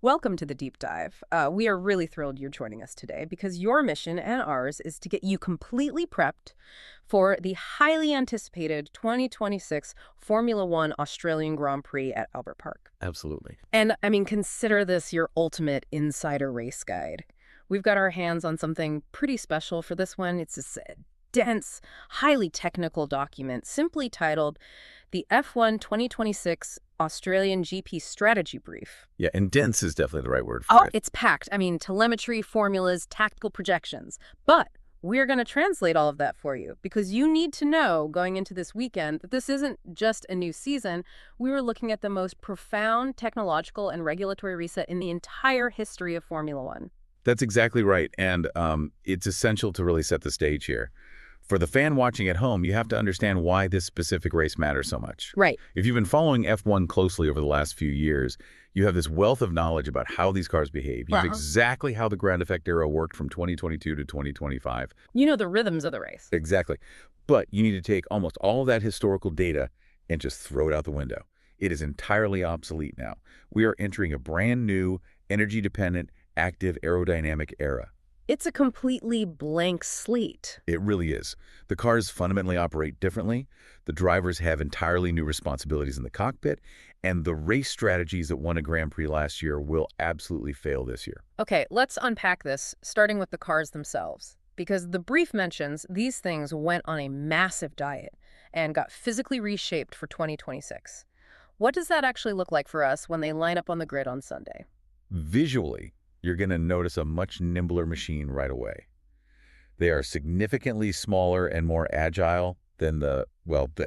Welcome to the deep dive. We are really thrilled you're joining us today because your mission and ours is to get you completely prepped for the highly anticipated 2026 Formula One Australian Grand Prix at Albert Park. Absolutely. And I mean, consider this your ultimate insider race guide. We've got our hands on something pretty special for this one. It's this dense, highly technical document simply titled the F1 2026 Australian GP Strategy Brief. Yeah, and dense is definitely the right word for it. It's packed. I mean, telemetry, formulas, tactical projections. But we're going to translate all of that for you because you need to know going into this weekend that this isn't just a new season. We were looking at the most profound technological and regulatory reset in the entire history of Formula One. That's exactly right, and it's essential to really set the stage here. For the fan watching at home, you have to understand why this specific race matters so much. Right. If you've been following F1 closely over the last few years, you have this wealth of knowledge about how these cars behave. You know exactly how the ground effect era worked from 2022 to 2025. You know the rhythms of the race. Exactly. But you need to take almost all of that historical data and just throw it out the window. It is entirely obsolete now. We are entering a brand new, energy-dependent, active aerodynamic era. It's a completely blank slate. It really is. The cars fundamentally operate differently, the drivers have entirely new responsibilities in the cockpit, and the race strategies that won a Grand Prix last year will absolutely fail this year. Okay, let's unpack this, starting with the cars themselves. Because the brief mentions these things went on a massive diet and got physically reshaped for 2026. What does that actually look like for us when they line up on the grid on Sunday? Visually, you're going to notice a much nimbler machine right away. They are significantly smaller and more agile than the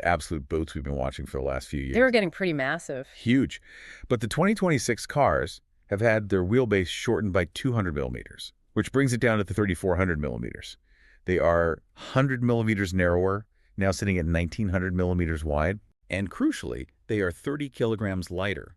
absolute boats we've been watching for the last few years. They were getting pretty massive. Huge. But the 2026 cars have had their wheelbase shortened by 200 millimeters, which brings it down to the 3,400 millimeters. They are 100 millimeters narrower, now sitting at 1,900 millimeters wide. And crucially, they are 30 kilograms lighter,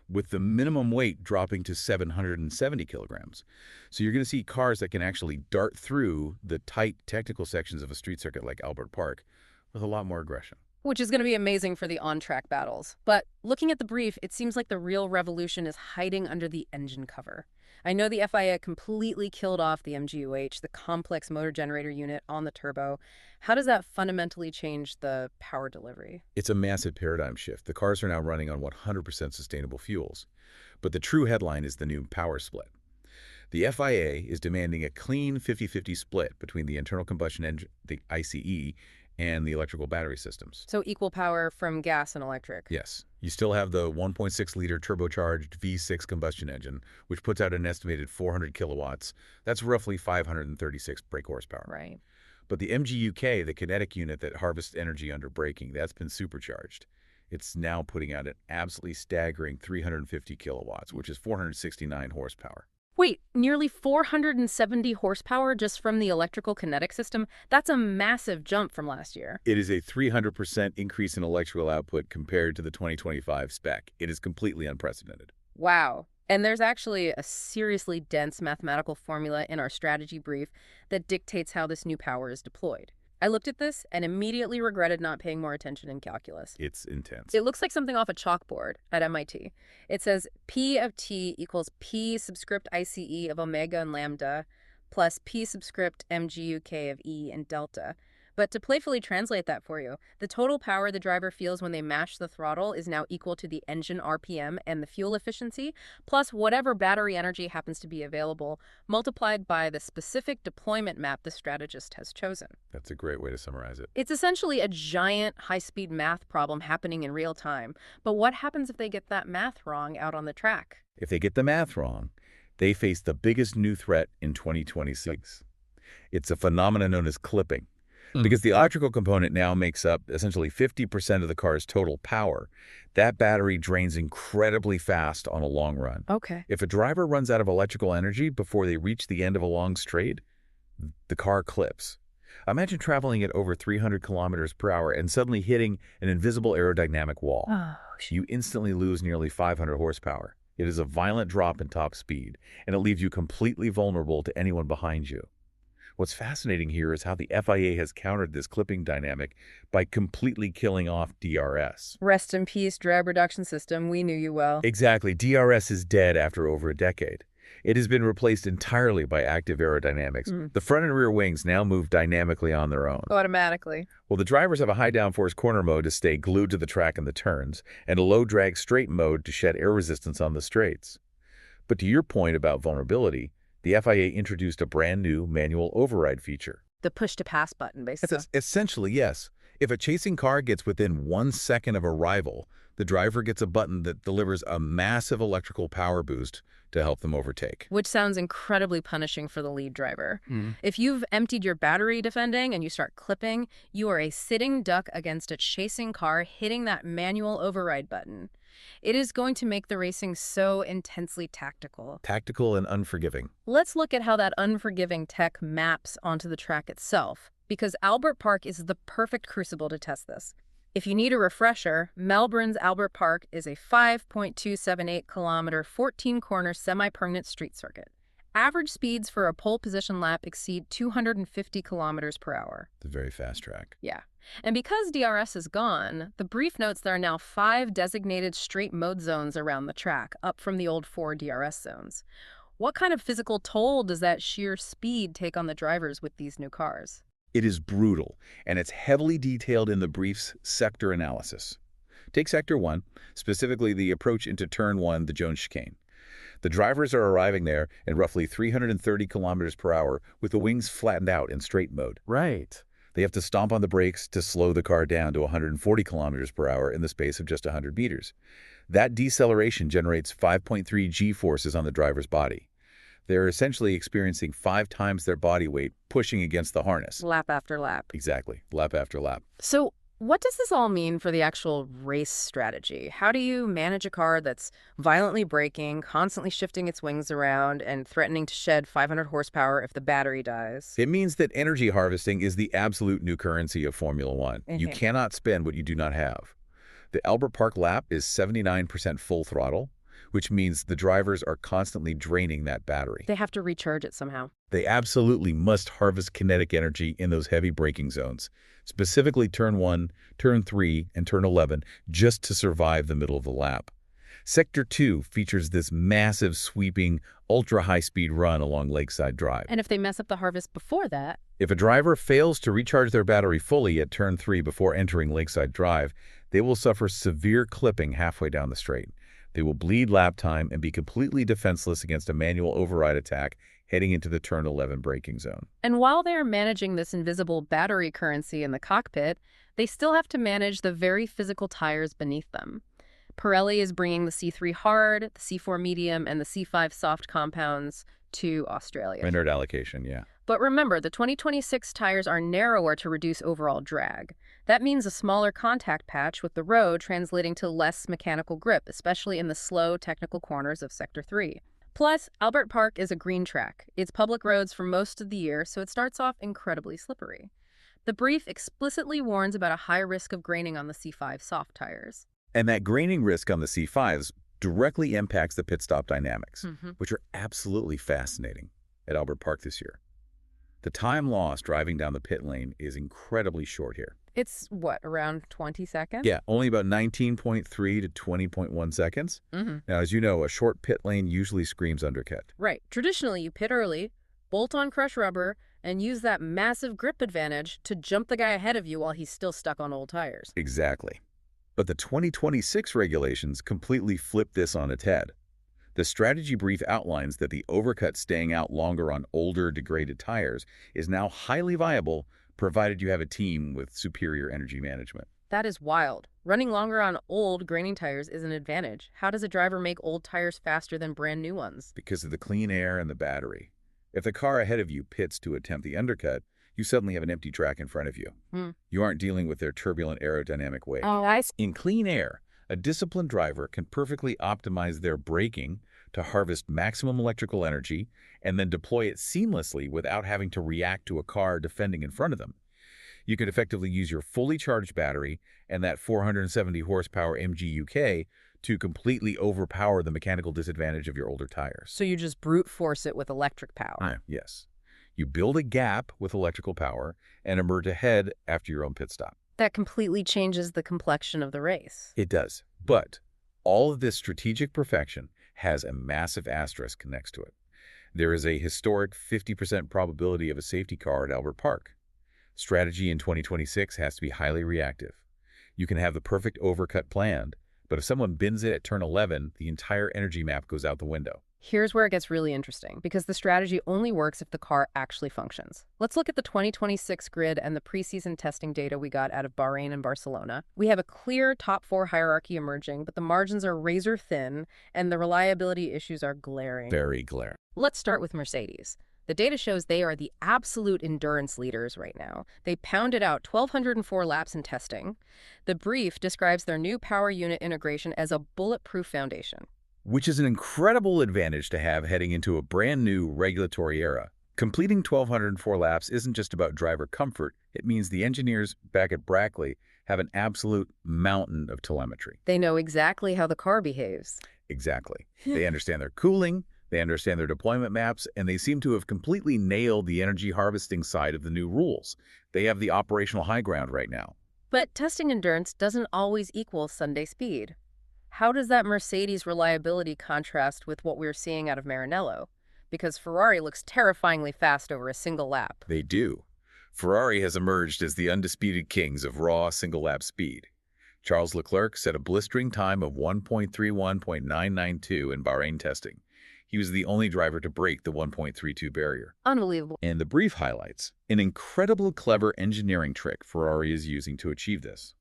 with the minimum weight dropping to 770 kilograms. So you're going to see cars that can actually dart through the tight technical sections of a street circuit like Albert Park with a lot more aggression. Which is going to be amazing for the on-track battles. But looking at the brief, it seems like the real revolution is hiding under the engine cover. I know the FIA completely killed off the MGU-H, the complex motor generator unit on the turbo. How does that fundamentally change the power delivery? It's a massive paradigm shift. The cars are now running on 100% sustainable fuels. But the true headline is the new power split. The FIA is demanding a clean 50-50 split between the internal combustion engine, the ICE, and the electrical battery systems. So equal power from gas and electric. Yes. You still have the 1.6-liter turbocharged V6 combustion engine, which puts out an estimated 400 kilowatts. That's roughly 536 brake horsepower. Right. But the MGU-K, the kinetic unit that harvests energy under braking, that's been supercharged. It's now putting out an absolutely staggering 350 kilowatts, which is 469 horsepower. Wait, nearly 470 horsepower just from the electrical kinetic system? That's a massive jump from last year. It is a 300% increase in electrical output compared to the 2025 spec. It is completely unprecedented. Wow. And there's actually a seriously dense mathematical formula in our strategy brief that dictates how this new power is deployed. I looked at this and immediately regretted not paying more attention in calculus. It's intense. It looks like something off a chalkboard at MIT. It says P of T equals P subscript ICE of omega and lambda plus P subscript MGU-K of E and delta. But to playfully translate that for you, the total power the driver feels when they mash the throttle is now equal to the engine RPM and the fuel efficiency, plus whatever battery energy happens to be available, multiplied by the specific deployment map the strategist has chosen. That's a great way to summarize it. It's essentially a giant high-speed math problem happening in real time. But what happens if they get that math wrong out on the track? If they get the math wrong, they face the biggest new threat in 2026. It's a phenomenon known as clipping. Because the electrical component now makes up essentially 50% of the car's total power, that battery drains incredibly fast on a long run. Okay. If a driver runs out of electrical energy before they reach the end of a long straight, the car clips. Imagine traveling at over 300 kilometers per hour and suddenly hitting an invisible aerodynamic wall. Oh, You instantly lose nearly 500 horsepower. It is a violent drop in top speed, and it leaves you completely vulnerable to anyone behind you. What's fascinating here is how the FIA has countered this clipping dynamic by completely killing off DRS. Rest in peace, drag reduction system. We knew you well. Exactly. DRS is dead after over a decade. It has been replaced entirely by Active Aerodynamics. The front and rear wings now move dynamically on their own. Automatically. Well, the drivers have a high downforce corner mode to stay glued to the track in the turns, and a low drag straight mode to shed air resistance on the straights. But to your point about vulnerability, the FIA introduced a brand new manual override feature. The push-to-pass button, basically. Essentially, yes. If a chasing car gets within 1 second of a rival, the driver gets a button that delivers a massive electrical power boost to help them overtake. Which sounds incredibly punishing for the lead driver. If you've emptied your battery defending and you start clipping, you are a sitting duck against a chasing car hitting that manual override button. It is going to make the racing so intensely tactical. Tactical and unforgiving. Let's look at how that unforgiving tech maps onto the track itself, because Albert Park is the perfect crucible to test this. If you need a refresher, Melbourne's Albert Park is a 5.278-kilometer, 14-corner semi-permanent street circuit. Average speeds for a pole position lap exceed 250 kilometers per hour. It's a very fast track. Yeah. And because DRS is gone, the brief notes there are now 5 designated straight mode zones around the track, up from the old 4 DRS zones. What kind of physical toll does that sheer speed take on the drivers with these new cars? It is brutal, and it's heavily detailed in the brief's sector analysis. Take Sector 1, specifically the approach into Turn 1, the Jones chicane. The drivers are arriving there at roughly 330 kilometers per hour with the wings flattened out in straight mode. Right. They have to stomp on the brakes to slow the car down to 140 kilometers per hour in the space of just 100 meters. That deceleration generates 5.3 G-forces on the driver's body. They're essentially experiencing 5 times their body weight pushing against the harness. Lap after lap. Exactly. Lap after lap. So what does this all mean for the actual race strategy? How do you manage a car that's violently braking, constantly shifting its wings around, and threatening to shed 500 horsepower if the battery dies? It means that energy harvesting is the absolute new currency of Formula One. You cannot spend what you do not have. The Albert Park lap is 79% full throttle, which means the drivers are constantly draining that battery. They have to recharge it somehow. They absolutely must harvest kinetic energy in those heavy braking zones, specifically Turn 1, Turn 3, and Turn 11, just to survive the middle of the lap. Sector 2 features this massive, sweeping, ultra-high-speed run along Lakeside Drive. And if they mess up the harvest before that? If a driver fails to recharge their battery fully at Turn 3 before entering Lakeside Drive, they will suffer severe clipping halfway down the straight. They will bleed lap time and be completely defenseless against a manual override attack heading into the Turn 11 braking zone. And while they're managing this invisible battery currency in the cockpit, they still have to manage the very physical tires beneath them. Pirelli is bringing the C3 hard, the C4 medium, and the C5 soft compounds to Australia. Rendered allocation, yeah. But remember, the 2026 tires are narrower to reduce overall drag. That means a smaller contact patch with the road, translating to less mechanical grip, especially in the slow, technical corners of Sector 3. Plus, Albert Park is a green track. It's public roads for most of the year, so it starts off incredibly slippery. The brief explicitly warns about a high risk of graining on the C5 soft tires. And that graining risk on the C5s directly impacts the pit stop dynamics, which are absolutely fascinating at Albert Park this year. The time lost driving down the pit lane is incredibly short here. It's, what, around 20 seconds? Yeah, only about 19.3 to 20.1 seconds. Now, as you know, a short pit lane usually screams undercut. Right. Traditionally, you pit early, bolt on crushed rubber, and use that massive grip advantage to jump the guy ahead of you while he's still stuck on old tires. Exactly. But the 2026 regulations completely flip this on its head. The strategy brief outlines that the overcut staying out longer on older, degraded tires is now highly viable, provided you have a team with superior energy management. That is wild. Running longer on old, graining tires is an advantage. How does a driver make old tires faster than brand new ones? Because of the clean air and the battery. If the car ahead of you pits to attempt the undercut, you suddenly have an empty track in front of you. You aren't dealing with their turbulent aerodynamic wake. Oh, I see. In clean air, a disciplined driver can perfectly optimize their braking to harvest maximum electrical energy and then deploy it seamlessly without having to react to a car defending in front of them. You can effectively use your fully charged battery and that 470 horsepower MGU-K to completely overpower the mechanical disadvantage of your older tires. So you just brute force it with electric power. Yes. You build a gap with electrical power and emerge ahead after your own pit stop. That completely changes the complexion of the race. It does. But all of this strategic perfection has a massive asterisk next to it. There is a historic 50% probability of a safety car at Albert Park. Strategy in 2026 has to be highly reactive. You can have the perfect overcut planned, but if someone bends it at turn 11, the entire energy map goes out the window. Here's where it gets really interesting, because the strategy only works if the car actually functions. Let's look at the 2026 grid and the preseason testing data we got out of Bahrain and Barcelona. We have a clear top 4 hierarchy emerging, but the margins are razor thin, and the reliability issues are glaring. Very glaring. Let's start with Mercedes. The data shows they are the absolute endurance leaders right now. They pounded out 1,204 laps in testing. The brief describes their new power unit integration as a bulletproof foundation, Which is an incredible advantage to have heading into a brand new regulatory era. Completing 1,204 laps isn't just about driver comfort. It means the engineers back at Brackley have an absolute mountain of telemetry. They know exactly how the car behaves. Exactly. They understand their cooling, they understand their deployment maps, and they seem to have completely nailed the energy harvesting side of the new rules. They have the operational high ground right now. But testing endurance doesn't always equal Sunday speed. How does that Mercedes reliability contrast with what we're seeing out of Maranello? Because Ferrari looks terrifyingly fast over a single lap. They do. Ferrari has emerged as the undisputed kings of raw single-lap speed. Charles Leclerc set a blistering time of 1.31.992 in Bahrain testing. He was the only driver to break the 1.32 barrier. Unbelievable. And the brief highlights an incredible clever engineering trick Ferrari is using to achieve this.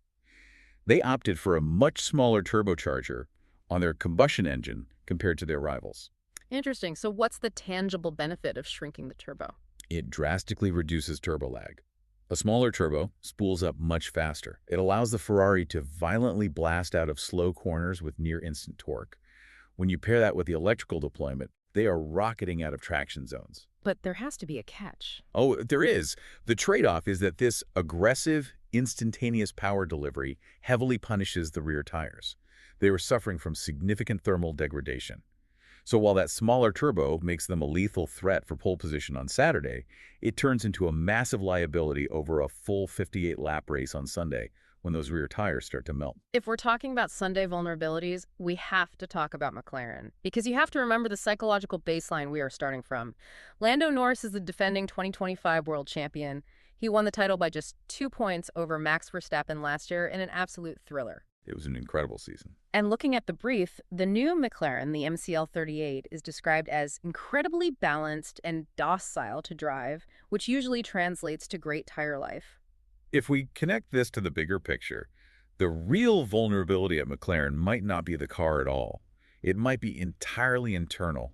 They opted for a much smaller turbocharger on their combustion engine compared to their rivals. Interesting. So what's the tangible benefit of shrinking the turbo? It drastically reduces turbo lag. A smaller turbo spools up much faster. It allows the Ferrari to violently blast out of slow corners with near-instant torque. When you pair that with the electrical deployment, they are rocketing out of traction zones. But there has to be a catch. Oh, there is. The trade-off is that this aggressive, instantaneous power delivery heavily punishes the rear tires. They were suffering from significant thermal degradation. So while that smaller turbo makes them a lethal threat for pole position on Saturday, it turns into a massive liability over a full 58-lap race on Sunday when those rear tires start to melt. If we're talking about Sunday vulnerabilities, we have to talk about McLaren, because you have to remember the psychological baseline we are starting from. Lando Norris is the defending 2025 world champion. He won the title by just 2 points over Max Verstappen last year in an absolute thriller. It was an incredible season. And looking at the brief, the new McLaren, the MCL38, is described as incredibly balanced and docile to drive, which usually translates to great tire life. If we connect this to the bigger picture, the real vulnerability at McLaren might not be the car at all. It might be entirely internal.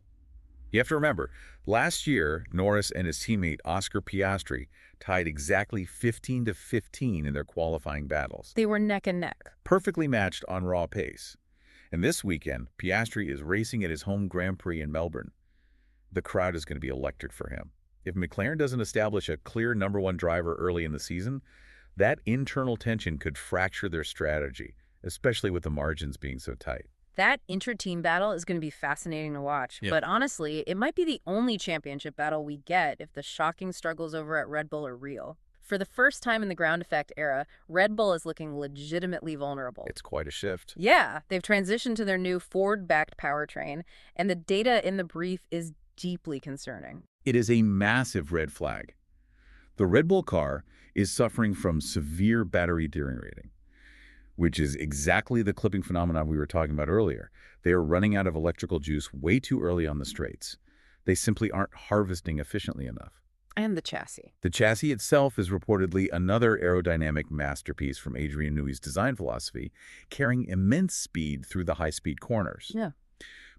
You have to remember, last year, Norris and his teammate Oscar Piastri tied exactly 15-15 in their qualifying battles. They were neck and neck. Perfectly matched on raw pace. And this weekend, Piastri is racing at his home Grand Prix in Melbourne. The crowd is going to be electric for him. If McLaren doesn't establish a clear #1 driver early in the season, that internal tension could fracture their strategy, especially with the margins being so tight. That inter-team battle is going to be fascinating to watch. Yeah. But honestly, it might be the only championship battle we get if the shocking struggles over at Red Bull are real. For the first time in the ground effect era, Red Bull is looking legitimately vulnerable. It's quite a shift. Yeah, they've transitioned to their new Ford-backed powertrain, and the data in the brief is deeply concerning. It is a massive red flag. The Red Bull car is suffering from severe battery deteriorating, which is exactly the clipping phenomenon we were talking about earlier. They are running out of electrical juice way too early on the straights. They simply aren't harvesting efficiently enough. And the chassis. The chassis itself is reportedly another aerodynamic masterpiece from Adrian Newey's design philosophy, carrying immense speed through the high-speed corners. Yeah.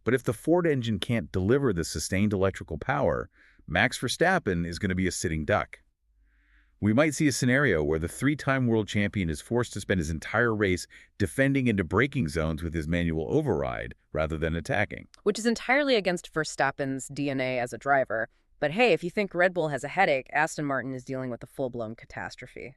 But if the Ford engine can't deliver the sustained electrical power, Max Verstappen is going to be a sitting duck. We might see a scenario where the 3-time world champion is forced to spend his entire race defending into braking zones with his manual override rather than attacking. Which is entirely against Verstappen's DNA as a driver. But hey, if you think Red Bull has a headache, Aston Martin is dealing with a full-blown catastrophe.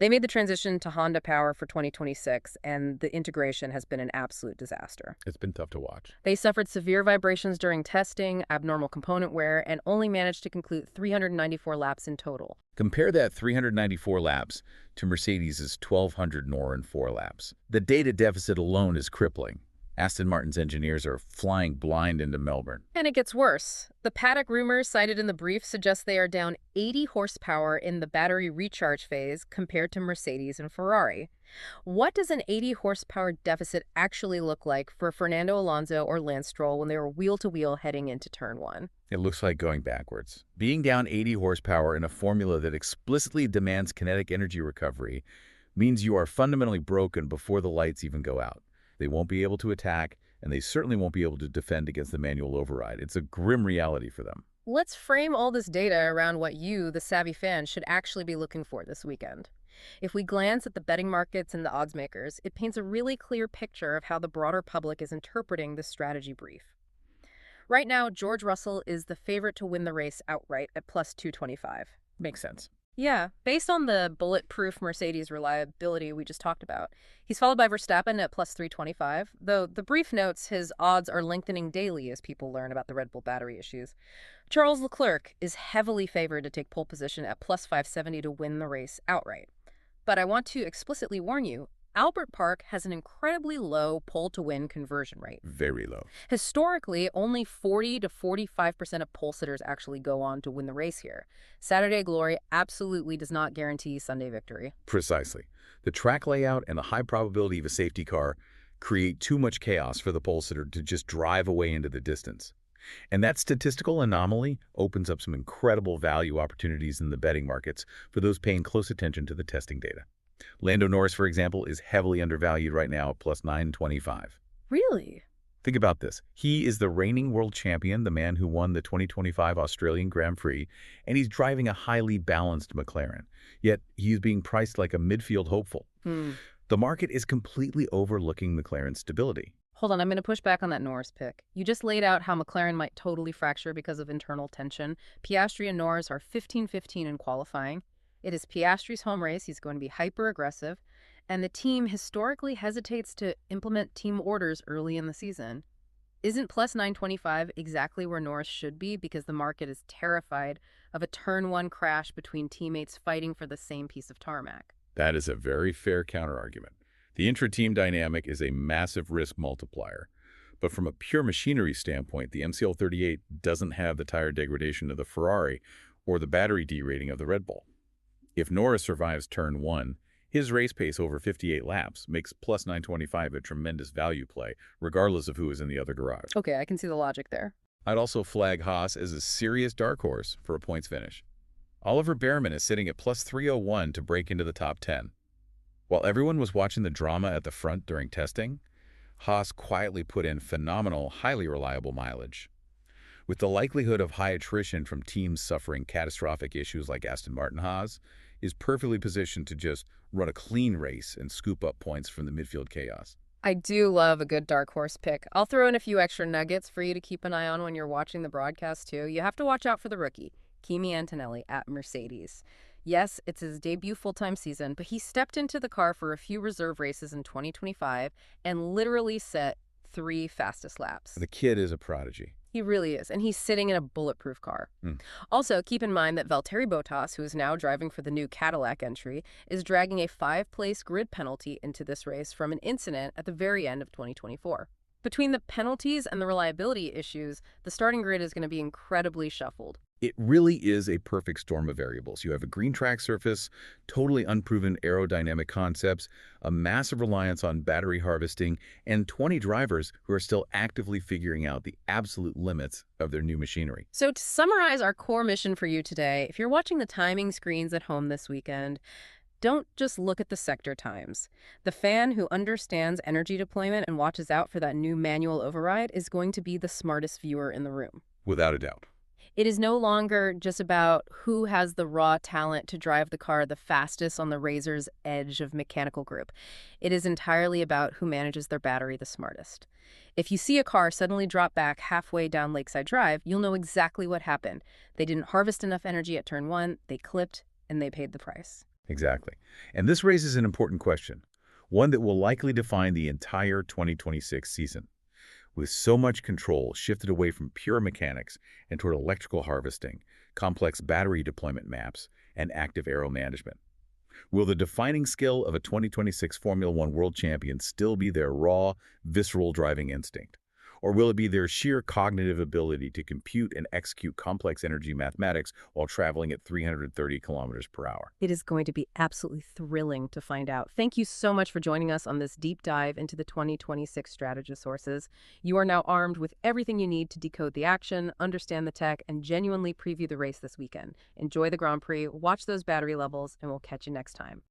They made the transition to Honda Power for 2026, and the integration has been an absolute disaster. It's been tough to watch. They suffered severe vibrations during testing, abnormal component wear, and only managed to conclude 394 laps in total. Compare that 394 laps to Mercedes' 1,204 laps. The data deficit alone is crippling. Aston Martin's engineers are flying blind into Melbourne. And it gets worse. The paddock rumors cited in the brief suggest they are down 80 horsepower in the battery recharge phase compared to Mercedes and Ferrari. What does an 80 horsepower deficit actually look like for Fernando Alonso or Lance Stroll when they were wheel-to-wheel heading into turn 1? It looks like going backwards. Being down 80 horsepower in a formula that explicitly demands kinetic energy recovery means you are fundamentally broken before the lights even go out. They won't be able to attack, and they certainly won't be able to defend against the manual override. It's a grim reality for them. Let's frame all this data around what you, the savvy fan, should actually be looking for this weekend. If we glance at the betting markets and the odds makers, it paints a really clear picture of how the broader public is interpreting this strategy brief. Right now, George Russell is the favorite to win the race outright at plus 225. Makes sense. Yeah, based on the bulletproof Mercedes reliability we just talked about. He's followed by Verstappen at plus 325, though the brief notes his odds are lengthening daily as people learn about the Red Bull battery issues. Charles Leclerc is heavily favored to take pole position at plus 570 to win the race outright. But I want to explicitly warn you, Albert Park has an incredibly low pole-to-win conversion rate. Very low. Historically, only 40 to 45% of pole sitters actually go on to win the race here. Saturday glory absolutely does not guarantee Sunday victory. Precisely. The track layout and the high probability of a safety car create too much chaos for the pole sitter to just drive away into the distance. And that statistical anomaly opens up some incredible value opportunities in the betting markets for those paying close attention to the testing data. Lando Norris, for example, is heavily undervalued right now at plus 925. Really? Think about this. He is the reigning world champion, the man who won the 2025 Australian Grand Prix, and he's driving a highly balanced McLaren. Yet he's being priced like a midfield hopeful. The market is completely overlooking McLaren's stability. Hold on, I'm going to push back on that Norris pick. You just laid out how McLaren might totally fracture because of internal tension. Piastri and Norris are 15-15 in qualifying. It is Piastri's home race. He's going to be hyper-aggressive. And the team historically hesitates to implement team orders early in the season. Isn't plus 925 exactly where Norris should be because the market is terrified of a turn 1 crash between teammates fighting for the same piece of tarmac? That is a very fair counterargument. The intra-team dynamic is a massive risk multiplier. But from a pure machinery standpoint, the MCL38 doesn't have the tire degradation of the Ferrari or the battery derating of the Red Bull. If Norris survives turn 1, his race pace over 58 laps makes plus 925 a tremendous value play, regardless of who is in the other garage. Okay, I can see the logic there. I'd also flag Haas as a serious dark horse for a points finish. Oliver Behrman is sitting at plus 301 to break into the top 10. While everyone was watching the drama at the front during testing, Haas quietly put in phenomenal, highly reliable mileage. With the likelihood of high attrition from teams suffering catastrophic issues like Aston Martin, Haas is perfectly positioned to just run a clean race and scoop up points from the midfield chaos. I do love a good dark horse pick. I'll throw in a few extra nuggets for you to keep an eye on when you're watching the broadcast too. You have to watch out for the rookie, Kimi Antonelli at Mercedes. Yes, it's his debut full-time season, but he stepped into the car for a few reserve races in 2025 and literally set 3 fastest laps. The kid is a prodigy. He really is, and he's sitting in a bulletproof car. Also, keep in mind that Valtteri Bottas, who is now driving for the new Cadillac entry, is dragging a 5-place grid penalty into this race from an incident at the very end of 2024. Between the penalties and the reliability issues, the starting grid is going to be incredibly shuffled. It really is a perfect storm of variables. You have a green track surface, totally unproven aerodynamic concepts, a massive reliance on battery harvesting, and 20 drivers who are still actively figuring out the absolute limits of their new machinery. So to summarize our core mission for you today, if you're watching the timing screens at home this weekend, don't just look at the sector times. The fan who understands energy deployment and watches out for that new manual override is going to be the smartest viewer in the room. Without a doubt. It is no longer just about who has the raw talent to drive the car the fastest on the razor's edge of mechanical group. It is entirely about who manages their battery the smartest. If you see a car suddenly drop back halfway down Lakeside Drive, you'll know exactly what happened. They didn't harvest enough energy at turn 1, they clipped, and they paid the price. Exactly. And this raises an important question, one that will likely define the entire 2026 season. With so much control shifted away from pure mechanics and toward electrical harvesting, complex battery deployment maps, and active aero management. Will the defining skill of a 2026 Formula One world champion still be their raw, visceral driving instinct? Or will it be their sheer cognitive ability to compute and execute complex energy mathematics while traveling at 330 kilometers per hour? It is going to be absolutely thrilling to find out. Thank you so much for joining us on this deep dive into the 2026 strategist sources. You are now armed with everything you need to decode the action, understand the tech, and genuinely preview the race this weekend. Enjoy the Grand Prix, watch those battery levels, and we'll catch you next time.